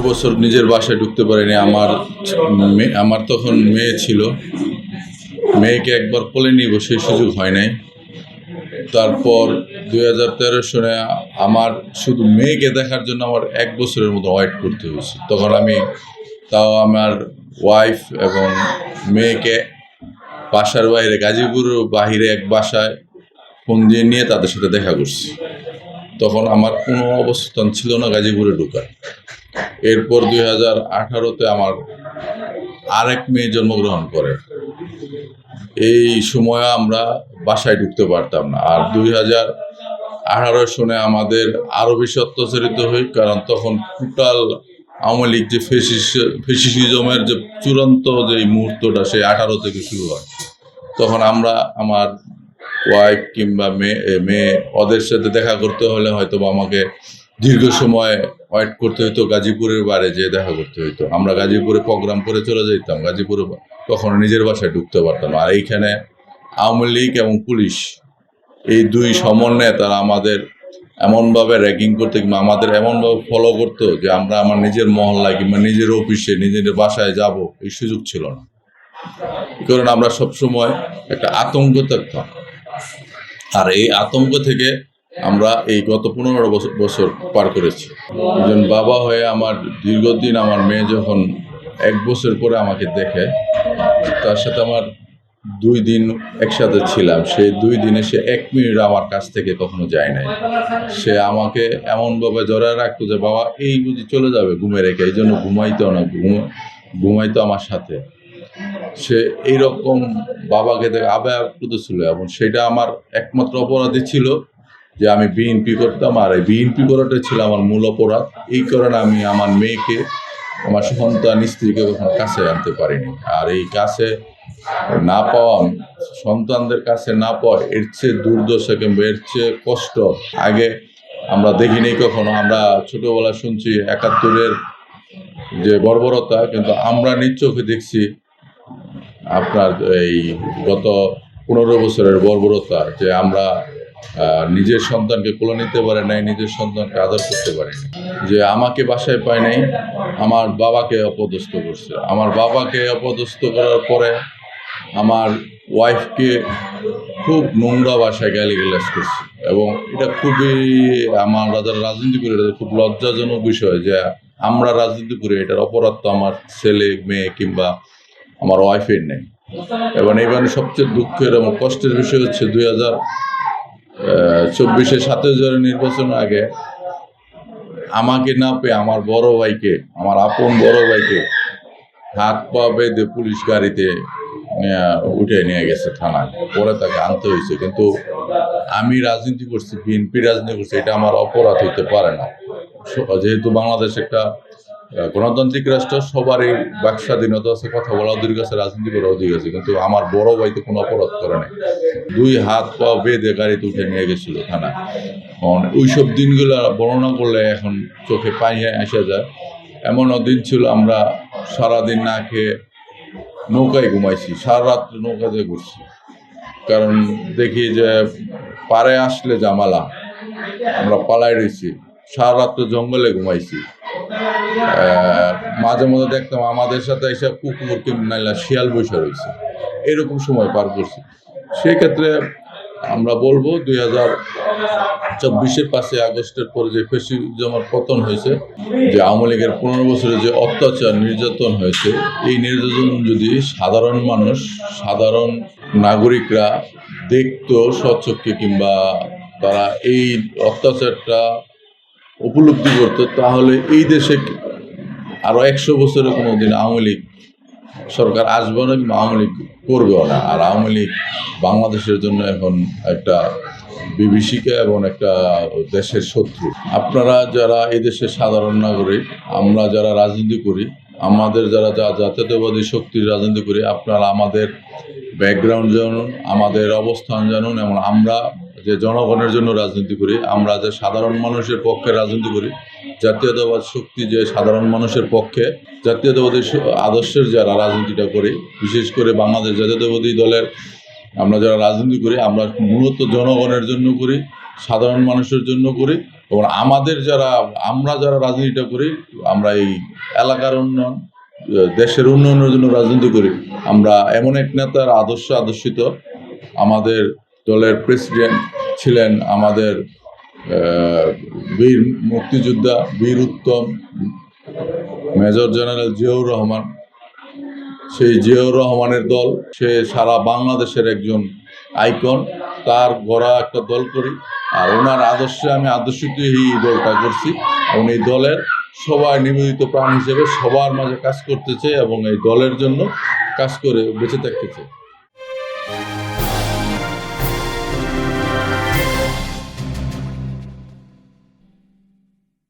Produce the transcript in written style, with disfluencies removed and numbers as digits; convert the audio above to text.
বছর নিজের বাসায় ঢুকতে পারিনি। আমার তখন মেয়ে ছিল, মেয়েকে একবার কোলে নিব সেই সুযোগ হয় নাই। তারপর 2013 সনে আমার শুধু মেয়েকে দেখার জন্য আমার 1 বছরের মতো ওয়েট করতে হয়েছে। তখন আমি তাও আমার ওয়াইফ এবং মেয়েকে বাসার বাইরে গাজীপুরের বাহিরে এক বাসায় ফোন দিয়ে নিয়ে তাদের সাথে দেখা করছি। তখন আমার কোনো অবস্থান ছিল না গাজীপুরে ঢোকার। এরপর 2018-তে আমার আরেক মেয়ে জন্মগ্রহণ করে। এই সময়ে আমরা বাসায় ঢুকতে পারতাম না। আর 2018 সনে আমাদের আরও বেশি অত্যাচারিত হই, কারণ তখন টোটাল আওয়ামী লীগ যে ফেসিজমের যে চূড়ান্ত যে মুহূর্তটা সেই 18 থেকে শুরু হয়। তখন আমরা আমার ওয়াইফ কিংবা মেয়ে ওদের সাথে দেখা করতে হলে হয়তো আমাকে দীর্ঘ সময় ওয়েট করতে হইতো, গাজীপুরের বাইরে যেয়ে দেখা করতে হইতো। আমরা গাজীপুরে প্রোগ্রাম করে চলে যেতাম, গাজীপুরে কখনো নিজের বাসায় ঢুকতে পারতাম। আর এইখানে আওয়ামী লীগ এবং পুলিশ এই দুই সমন্বয়ে তারা আমাদের এমনভাবে র্যাগিং করতো কিংবা আমাদের এমনভাবে ফলো করতো যে আমরা আমার নিজের মহল্লায় কিংবা নিজের অফিসে নিজের বাসায় যাব এই সুযোগ ছিল না। কারণ আমরা সবসময় একটা আতঙ্ক থাকতাম। আর এই আতঙ্ক থেকে আমরা এই গত 15 বছর পার করেছি। একজন বাবা হয়ে আমার দীর্ঘদিন আমার মেয়ে যখন 1 বছর পরে আমাকে দেখে, তার সাথে আমার 2 দিন একসাথে ছিলাম। সেই 2 দিনে সে 1 মিনিট আমার কাছ থেকে কখনো যায় নাই। সে আমাকে এমনভাবে জড়ায় রাখতো যে বাবা এই বুঝি চলে যাবে ঘুমে রেখে, এই জন্য ঘুমাইতো আমার সাথে। সে এইরকম বাবাকে দেখে আবেগপ্রুত ছিল এবং সেটা আমার একমাত্র অপরাধী ছিল যে আমি বিএনপি করতাম। আর এই বিএনপি করাটাই ছিল আমার মূল অপরাধ। এই কারণে আমি আমার মেয়েকে, আমার সন্তান স্ত্রীকে কখনো কাছে আনতে পারিনি। আর এই কাছে না পাওয়া, সন্তানদের কাছে না পাওয়া, এর চেয়ে দুর্দশা কিংবা এর চেয়ে কষ্ট আগে আমরা দেখিনি কখনো। আমরা ছোটবেলায় শুনছি 71-এর যে বর্বরতা, কিন্তু আমরা নিজ চোখে দেখছি আপনার এই গত 15 বছরের বর্বরতা, যে আমরা নিজের সন্তানকে কোলে নিতে পারে নাই, নিজের সন্তানকে আদর করতে পারিনি। যে আমাকে বাসায় পায় নাই, আমার বাবাকে অপদস্থ করছে। আমার বাবাকে অপদস্থ করার পরে আমার ওয়াইফকে খুব নোংরা ভাষায় গালিগালাজ করছে। এবং এটা খুবই আমার যারা রাজনীতি করে এটা খুব লজ্জাজনক বিষয় যে আমরা রাজনীতি করি, এটার অপরাধ তো আমার ছেলে মেয়ে কিংবা আমার ওয়াইফের নেই। এবং এইবারে সবচেয়ে দুঃখের এবং কষ্টের বিষয় হচ্ছে 2024-এ 27 নির্বাচনের আগে আমাকে না পেয়ে আমার বড় ভাইকে, আমার আপন বড় ভাইকে হাত পা বেঁধে পুলিশ গাড়িতে উঠে নিয়ে গেছে থানায়, পরে তাকে আনতে হয়েছে। কিন্তু আমি রাজনীতি করছি, বিএনপি রাজনীতি করছি, এটা আমার অপরাধ হইতে পারে না। যেহেতু বাংলাদেশ একটা গণতান্ত্রিক রাষ্ট্র, সবারই বাক স্বাধীনতা আছে, কথা বলা অধিকার আছে, রাজনীতি করা অধিকার আছে। কিন্তু আমার বড় ভাই তো কোনো অপরাধ করে নাই, 2 হাত পা বেঁধে গাড়িতে উঠে নিয়ে গেছিল থানায়। ওইসব দিনগুলো বর্ণনা করলে এখন চোখে পানি এসে যায়। এমনও দিন ছিল আমরা সারাদিন না খেয়ে নৌকায় ঘুমাইছি, সারা রাত্রে নৌকাতে ঘুরছি। কারণ দেখি যে পারে আসলে জামালা, আমরা পালাই রয়েছি, সারা রাত্রে জঙ্গলে ঘুমাইছি। মাঝে মধ্যে দেখতাম আমাদের সাথে এসে কুকুর কিংবা শিয়াল বসে রয়েছে, এরকম সময় পার করছি। সেক্ষেত্রে আমরা বলবো 2024-এর 5 আগস্টের পরে যে ফ্যাসিজমের পতন হয়েছে, যে আওয়ামী লীগের 15 বছরে যে অত্যাচার নির্যাতন হয়েছে, এই নির্যাতন যদি সাধারণ মানুষ, সাধারণ নাগরিকরা দেখতো স্বচক্ষে কিংবা তারা এই অত্যাচারটা উপলব্ধি করতো, তাহলে এই দেশে আরো 100 বছরে কোনোদিন আওয়ামী লীগ সরকার আসবে না কিংবা আওয়ামী লীগ করবেও না। আর আওয়ামী লীগ বাংলাদেশের জন্য এখন একটা বিভীষিকা এবং একটা দেশের শত্রু। আপনারা যারা এই দেশের সাধারণ নাগরিক, আমরা যারা রাজনীতি করি, আমাদের যারা জাতীয়তাবাদী শক্তির রাজনীতি করি, আপনারা আমাদের ব্যাকগ্রাউন্ড জানুন, আমাদের অবস্থান জানুন। এবং আমরা যে জনগণের জন্য রাজনীতি করি, আমরা যে সাধারণ মানুষের পক্ষে রাজনীতি করি, জাতীয়তাবাদ শক্তি যে সাধারণ মানুষের পক্ষে, জাতীয়তাবাদী আদর্শের যারা রাজনীতিটা করি, বিশেষ করে বাংলাদেশ জাতীয়তাবাদী দলের আমরা যারা রাজনীতি করি, আমরা মূলত জনগণের জন্য করি। সাধারণ মানুষের জন্য করি এবং আমরা যারা রাজনীতিটা করি, আমরা এই এলাকার উন্নয়ন, দেশের উন্নয়নের জন্য রাজনীতি করি। আমরা এমন এক নেতার আদর্শিত। আমাদের দলের প্রেসিডেন্ট ছিলেন আমাদের বীর মুক্তিযোদ্ধা, বীর উত্তম মেজর জেনারেল জিয়াউর রহমান। সেই জিয়াউর রহমানের দল, সে সারা বাংলাদেশের একজন আইকন। তার গড়া একটা দল করি, আর ওনার আদর্শে আমি আদর্শিত এই দলটা করছি এবং এই দলের সবাই নিবেদিত প্রাণ হিসেবে সবার মাঝে কাজ করতে চাই এবং এই দলের জন্য কাজ করে বেঁচে থাকতে চাই।